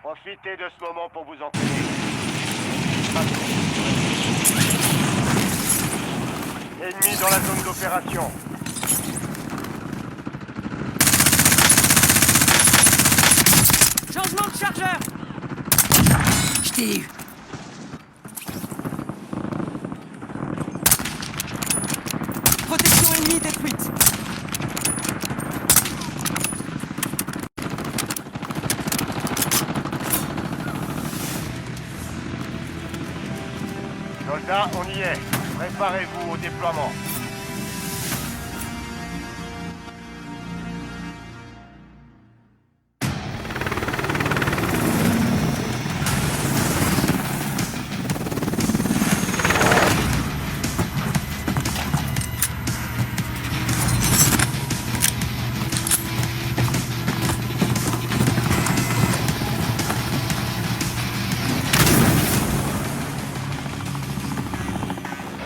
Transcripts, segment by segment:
Profitez de ce moment pour vous entraîner. Ennemi dans la zone d'opération. Changement de chargeur. Je t'ai eu. Protection ennemie détruite. Soldats, on y est. Préparez-vous au déploiement.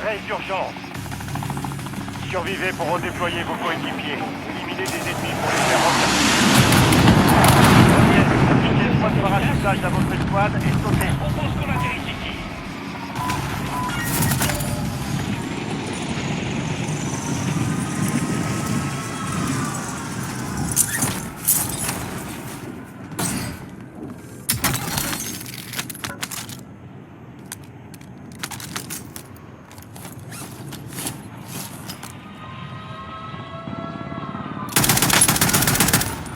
Raid d'urgence. Survivez pour redéployer vos coéquipiers. Éliminez des ennemis pour les faire revenir. Appliquez le point de parachutage à votre escouade et sautez. On pense qu'on atterrit ici.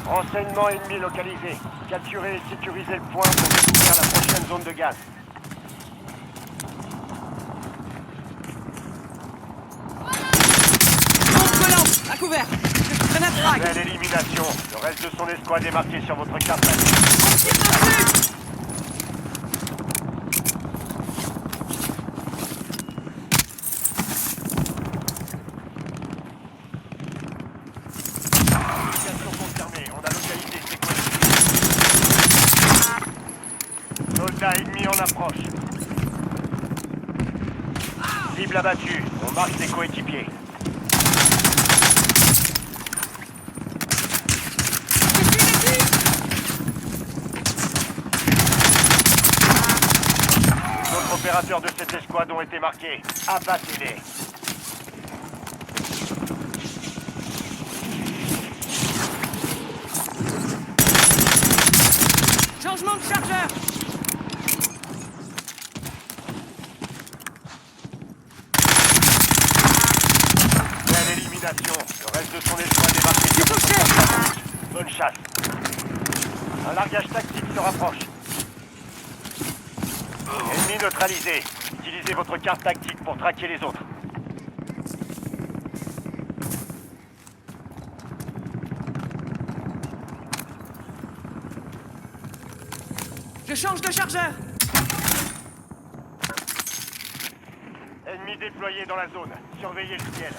Renseignement ennemi localisé. Capturez et sécurisez le point pour découvrir la prochaine zone de gaz. Contre-lance, à couvert. Grenade frag. Belle élimination. Le reste de son escouade est marqué sur votre carte. On tire dessus. Localisation confirmée. On a localisé ses coéquipiers. Soldats ennemis en approche. Cible abattue. On marque ses coéquipiers. D'autres opérateurs de cette escouade ont été marqués. Abattez-les. Changement de chargeur. Belle élimination. Le reste de son escouade est marqué sur votre Touché. carte. Bonne chasse. Un largage tactique se rapproche. Ennemi neutralisé. Utilisez votre carte tactique pour traquer les autres. Je change de chargeur. Ennemi déployé dans la zone. Surveillez le ciel.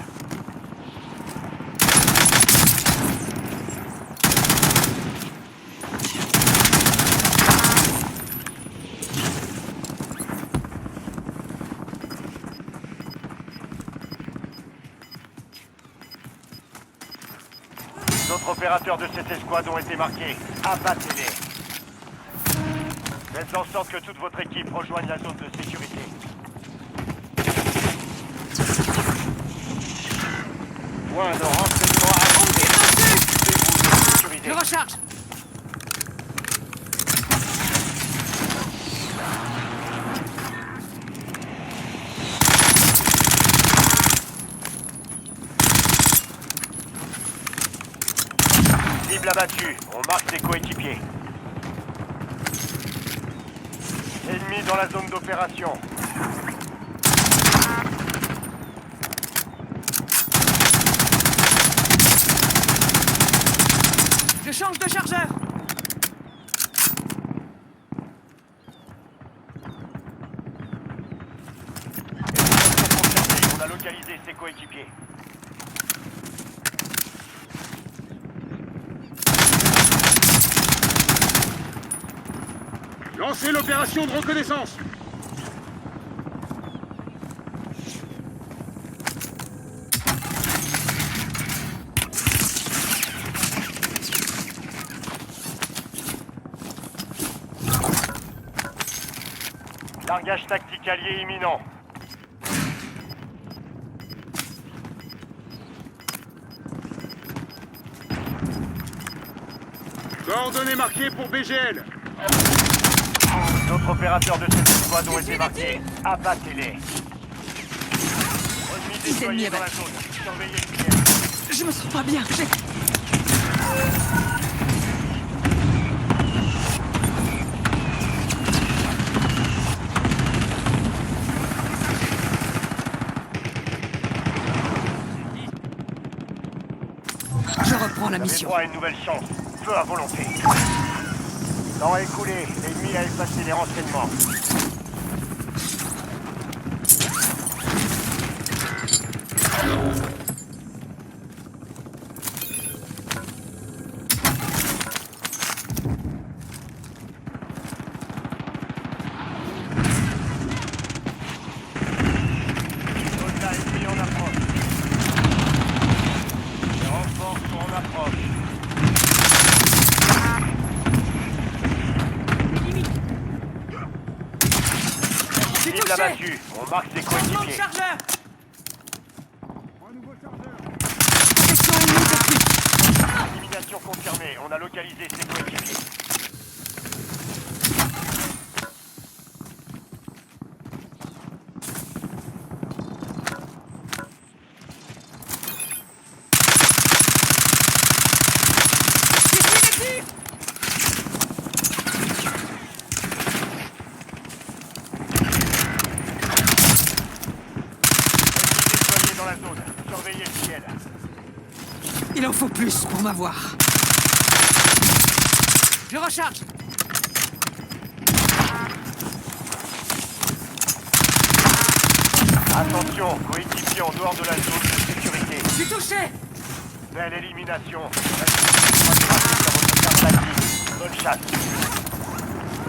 D'autres opérateurs de cette escouade ont été marqués. Abattez-les. Faites en sorte que toute votre équipe rejoigne la zone de sécurité. Point de renseignement à On tire dessus. Occupez-vous de sécuriser. Je recharge. Cible abattue. On marque ses coéquipiers. Ennemi dans la zone d'opération. Je change de chargeur. On a localisé ses coéquipiers. Lancez l'opération de reconnaissance. Largage tactique allié imminent. Coordonnées marquées pour BGL. D'autres opérateurs de cette escouade ont été marqués. Abattez-les. Ennemi déployé ennemis dans la zone. Surveillez le ciel. Je me sens pas bien. Je reprends la Vous avez mission. droit à une nouvelle chance. Feu à volonté. Temps écoulé. L'ennemi a effacé les renseignements. Soldats ennemis en approche. Les renforts sont en approche. J'ai Cible touché. abattue. On marque ses Changement de coéquipiers. chargeur. Protection ennemie détruite. Élimination confirmée. On a localisé ses coéquipiers. J'ai pris des tirs. Ennemi déployé dans la zone. Surveillez le ciel. Il en faut plus pour m'avoir. Je recharge. Attention, coéquipiers en dehors de la zone de sécurité. Je suis touché. Belle élimination. Votre carte tactique. Bonne chasse.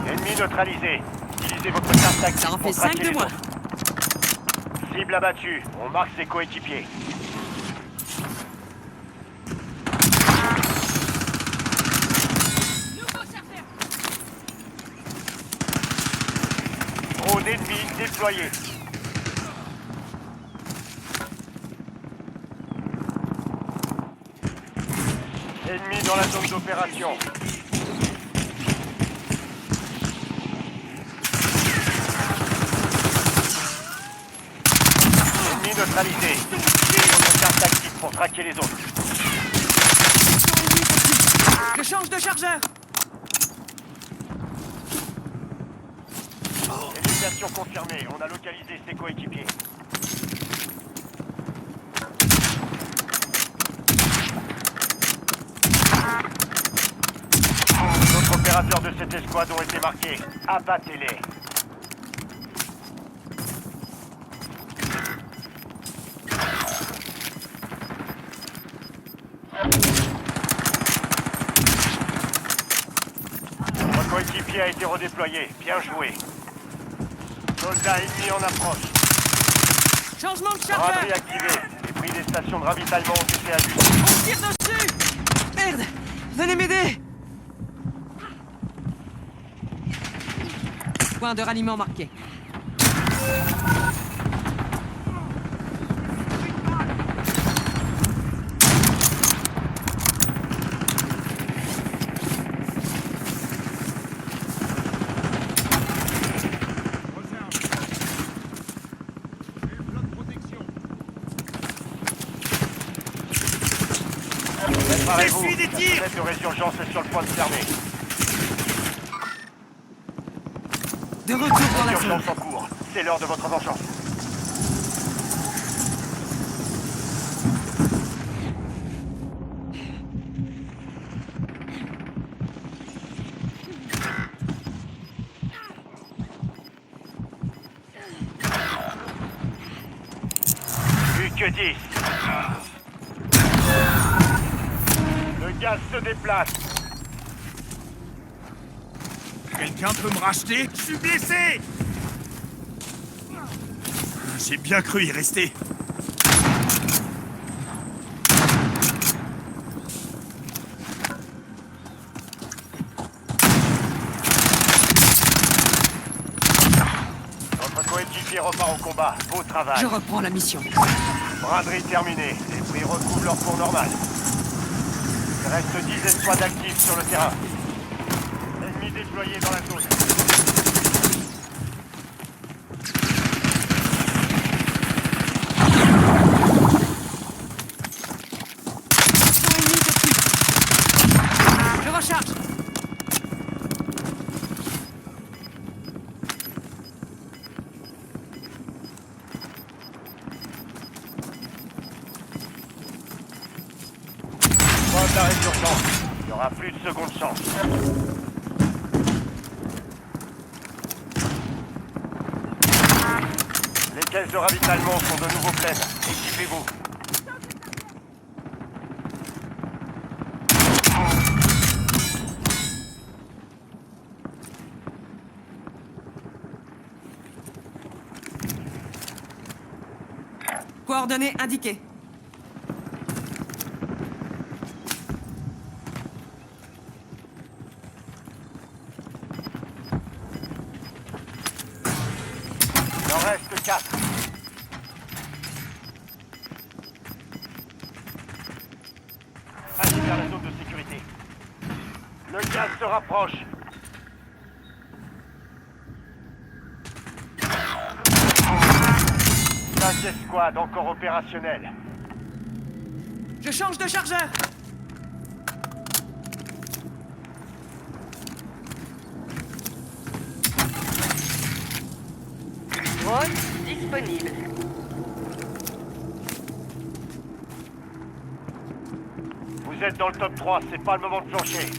Ennemi neutralisé. Utilisez votre carte tactique Ça en pour fait traquer 5 de les moins. autres. Cible abattue. On marque ses coéquipiers. Nouveau chargeur. Drone ennemi déployé. Ennemi dans la zone d'opération. Ennemi neutralisé. Utilisez votre carte tactique pour traquer les autres. Je change de chargeur. Élimination confirmée. On a localisé ses coéquipiers. D'autres opérateurs de cette escouade ont été marqués. Abattez-les. Votre coéquipier a été redéployé. Bien joué. Soldats ennemis en approche. Changement de Braverie chargeur. activée. Les prix des stations de ravitaillement ont été ajustés. On tire dessus. Merde! Venez m'aider! Point de ralliement marqué. Préparez-vous. La fenêtre de résurgence est sur le point de fermer. De retour dans la zone. Urgence en cours. C'est l'heure de votre vengeance. Plus que 10. Le gaz se déplace. Quelqu'un peut me racheter? Je suis blessé! J'ai bien cru y rester. coéquipier repart au combat. Beau travail. Je reprends la mission. Braderie terminée. Les prix recouvrent leur cours normal. Il reste 10 escouades actives sur le terrain. Ennemis déployés dans la zone. Je recharge. Point d'arrêt d'urgence. Il n'y aura plus de seconde chance. Les caisses de ravitaillement sont de nouveau pleines. Équipez-vous. Coordonnées indiquées. Il en reste 4. Allez vers la zone de sécurité. Le gaz se rapproche. 5 escouades encore opérationnelles. Je change de chargeur. Drone disponible. Vous êtes dans le top 3, c'est pas le moment de plancher.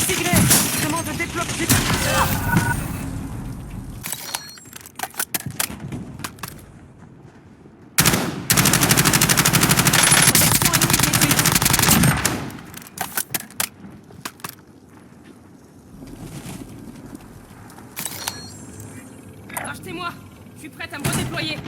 Tigré, je demande de débloquer. Rachetez-moi. Je suis prête à me redéployer.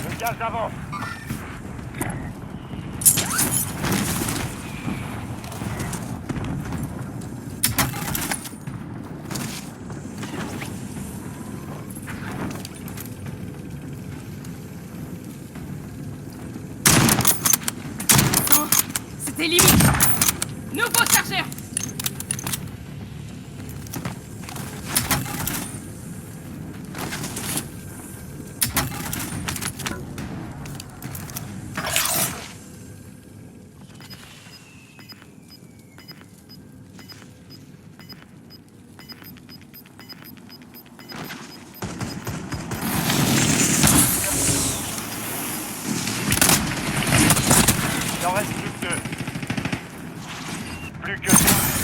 Le gaz avance. C'était limite. Nouveau chargeur. Il en reste plus que 2. Plus que 2.